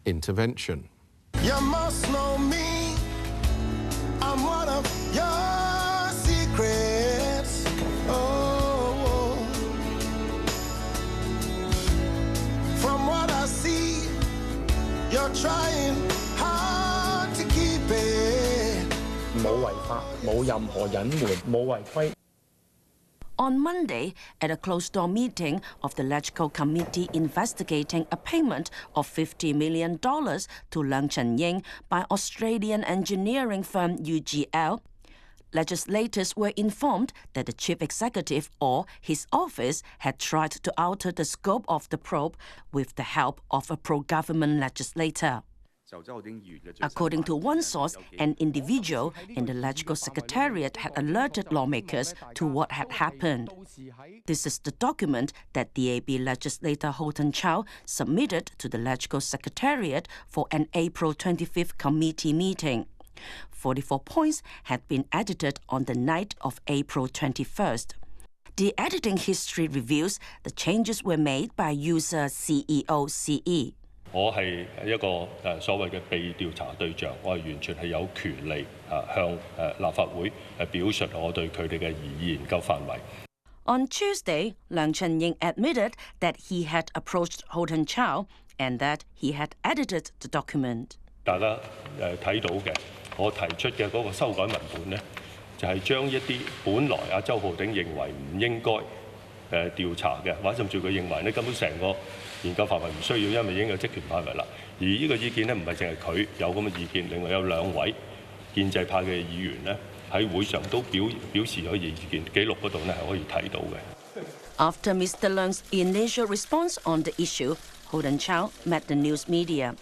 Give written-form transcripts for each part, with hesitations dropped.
intervention. You must know me. I'm one of your secrets. Oh, from what I see, you're trying hard to keep it. 冇違法，冇任何隱瞞，冇違規。 On Monday, at a closed-door meeting of the LegCo committee investigating a payment of $50 million to Leung Chun-ying by Australian engineering firm UGL, legislators were informed that the chief executive or his office had tried to alter the scope of the probe with the help of a pro-government legislator. According to one source, an individual in the LegCo Secretariat had alerted lawmakers to what had happened. This is the document that DAB legislator Houghton Chow submitted to the LegCo Secretariat for an April 25th committee meeting. 44 points had been edited on the night of April 21st. The editing history reveals the changes were made by user CEO CE. 我係一個所謂嘅被調查對象，我係完全係有權利向立法會表述我對佢哋嘅研究範圍。On Tuesday, Leung Chun-ying admitted that he had approached Houghton Chow and that he had edited the document. 大家睇到嘅，我提出嘅嗰個修改文本呢，就係將一啲本來周浩鼎認為唔應該調查嘅，或者甚至佢認為呢根本成個研究範圍唔需要，因為已經有職權範圍啦。而呢個意見呢，唔係淨係佢有咁嘅意見，另外有2位建制派嘅議員呢，喺會上都表示咗意見，記錄嗰度呢係可以睇到嘅。After Mr. Leung's initial response on the issue, Houghton Chow met the news media.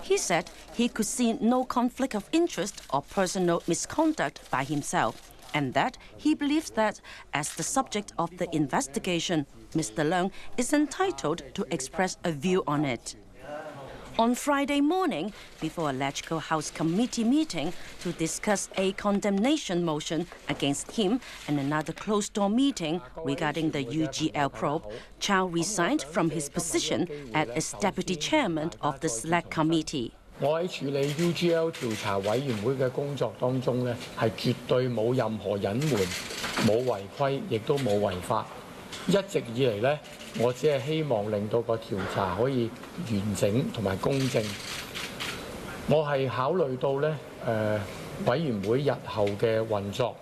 He said he could see no conflict of interest or personal misconduct by himself, and that he believes that, as the subject of the investigation, Mr. Leung is entitled to express a view on it. On Friday morning, before a LegCo House committee meeting to discuss a condemnation motion against him and another closed-door meeting regarding the UGL probe, Chow resigned from his position as deputy chairman of the Select Committee. 我喺處理 UGL 調查委員會嘅工作當中呢，係絕對冇任何隱瞞、冇違規，亦都冇違法。一直以嚟呢，我只係希望令到個調查可以完整同埋公正。我係考慮到呢委員會日後嘅運作，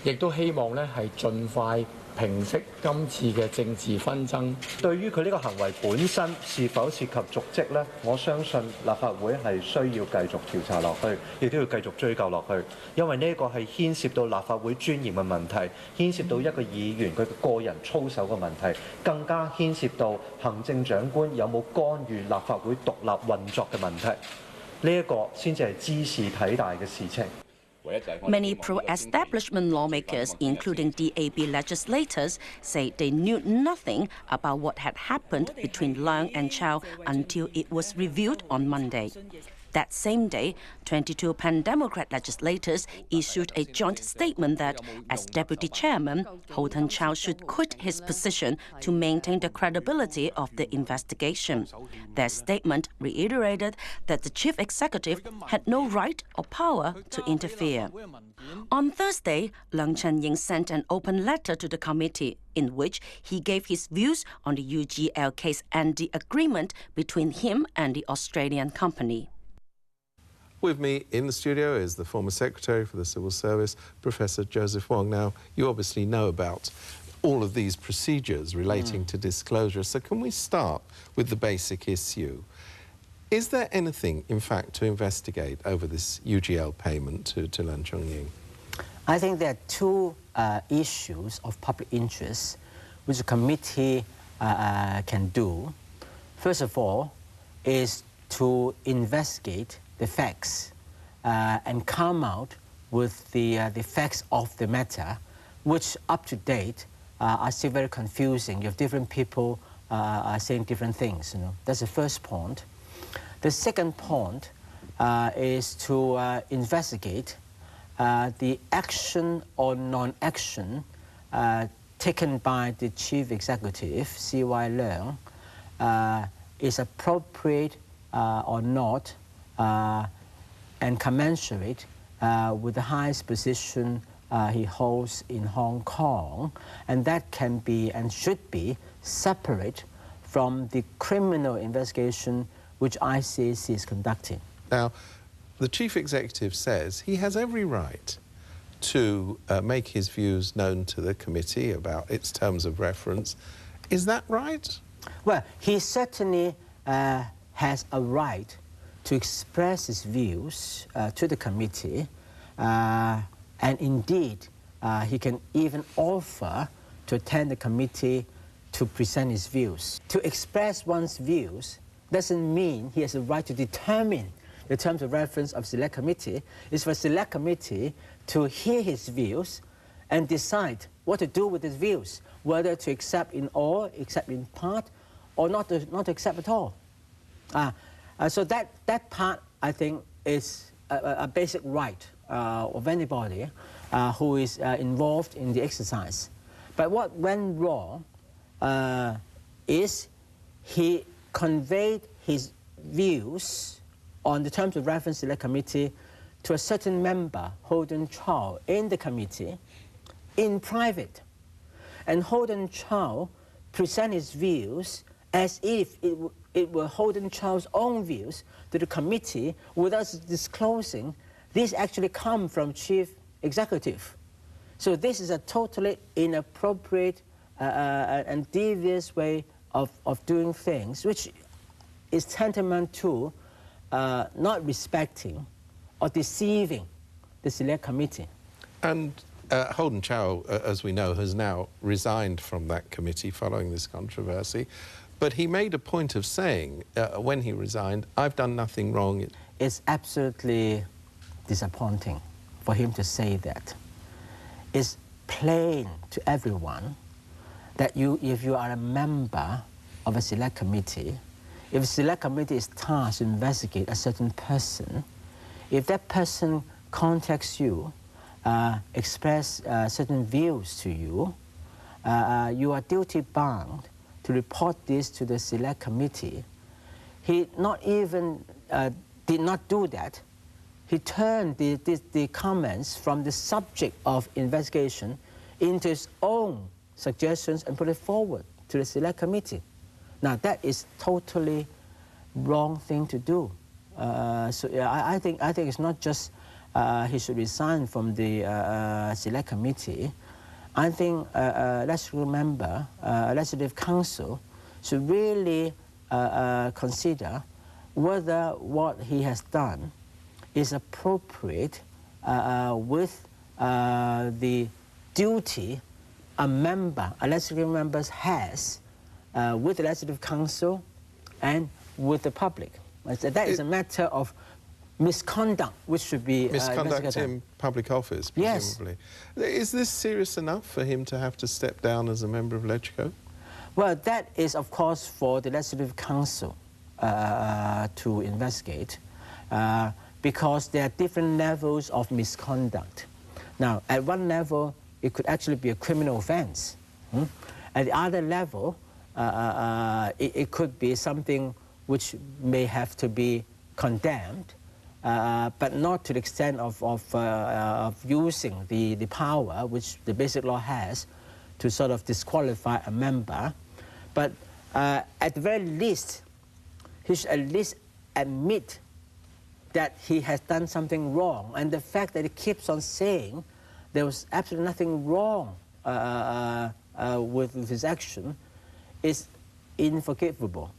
亦都希望呢係盡快平息今次嘅政治紛爭。對於佢呢個行為本身是否涉及瀆職呢？我相信立法會係需要繼續調查落去，亦都要繼續追究落去，因為呢個係牽涉到立法會尊嚴嘅問題，牽涉到一個議員佢個人操守嘅問題，更加牽涉到行政長官有冇干預立法會獨立運作嘅問題。呢一個先至係茲事體大嘅事情。Many pro-establishment lawmakers, including DAB legislators, say they knew nothing about what had happened between Leung and Chow until it was revealed on Monday. That same day, 22 Pan-Democrat legislators issued a joint statement that, as deputy chairman, Houghton Chow should quit his position to maintain the credibility of the investigation. Their statement reiterated that the chief executive had no right or power to interfere. On Thursday, Leung Chun-ying sent an open letter to the committee in which he gave his views on the UGL case and the agreement between him and the Australian company. With me in the studio is the former Secretary for the Civil Service, Professor Joseph Wong. Now, you obviously know about all of these procedures relating to disclosure, so can we start with the basic issue? Is there anything, in fact, to investigate over this UGL payment to Leung Chun-ying? I think there are two issues of public interest which the committee can do. First of all, is to investigate the facts and come out with the facts of the matter, which up to date are still very confusing. You have different people saying different things. That's the first point. The second point is to investigate the action or non-action taken by the chief executive, C.Y. Leung, is appropriate or not and commensurate with the highest position he holds in Hong Kong, and that can be and should be separate from the criminal investigation which ICAC is conducting. Now, the Chief Executive says he has every right to make his views known to the committee about its terms of reference. Is that right? Well, he certainly has a right to express his views to the committee, and indeed, he can even offer to attend the committee to present his views. To express one's views doesn't mean he has a right to determine the terms of reference of select committee. It's for select committee to hear his views and decide what to do with his views, whether to accept in all, accept in part, or not to accept at all. So that part, I think, is a basic right of anybody who is involved in the exercise. But what went wrong is he conveyed his views on the terms of reference select committee to a certain member, Holden Chow, in the committee in private. And Holden Chow presented his views as if it were Holden Chow's own views to the committee without disclosing these actually come from Chief Executive. So this is a totally inappropriate and devious way of doing things, which is tantamount to not respecting or deceiving the select committee. And Holden Chow, as we know, has now resigned from that committee following this controversy. But he made a point of saying, when he resigned, I've done nothing wrong. It's absolutely disappointing for him to say that. It's plain to everyone that if you are a member of a select committee, if a select committee is tasked to investigate a certain person, if that person contacts you, express certain views to you, you are duty bound to report this to the select committee. He not even did not do that. He turned the comments from the subject of investigation into his own suggestions and put it forward to the select committee. Now that is totally wrong thing to do. So I think it's not just he should resign from the select committee. I think let's remember Legislative Council should really consider whether what he has done is appropriate with the duty a legislative member has with the Legislative Council and with the public. That is a matter of misconduct, which should be misconduct in public office, presumably. Yes. Is this serious enough for him to have to step down as a member of LegCo? Well, that is, of course, for the Legislative Council to investigate, because there are different levels of misconduct. Now, at one level, it could actually be a criminal offense. At the other level, it could be something which may have to be condemned, but not to the extent of using the power which the Basic Law has to sort of disqualify a member. But at the very least, he should at least admit that he has done something wrong. And the fact that he keeps on saying there was absolutely nothing wrong with his action is unforgivable.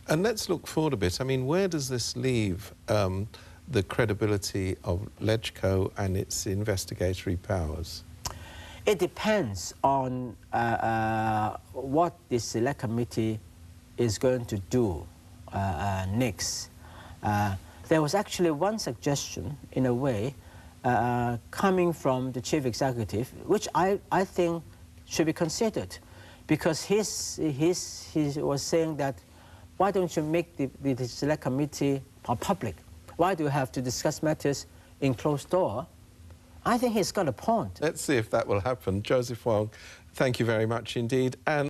And let's look forward a bit. I mean, where does this leave the credibility of LegCo and its investigatory powers? It depends on what the Select Committee is going to do next. There was actually one suggestion, in a way, coming from the Chief Executive, which I think should be considered, because he was saying that, why don't you make the Select Committee public? Why do you have to discuss matters in closed door? I think he's got a point. Let's see if that will happen. Joseph Wong, thank you very much indeed. And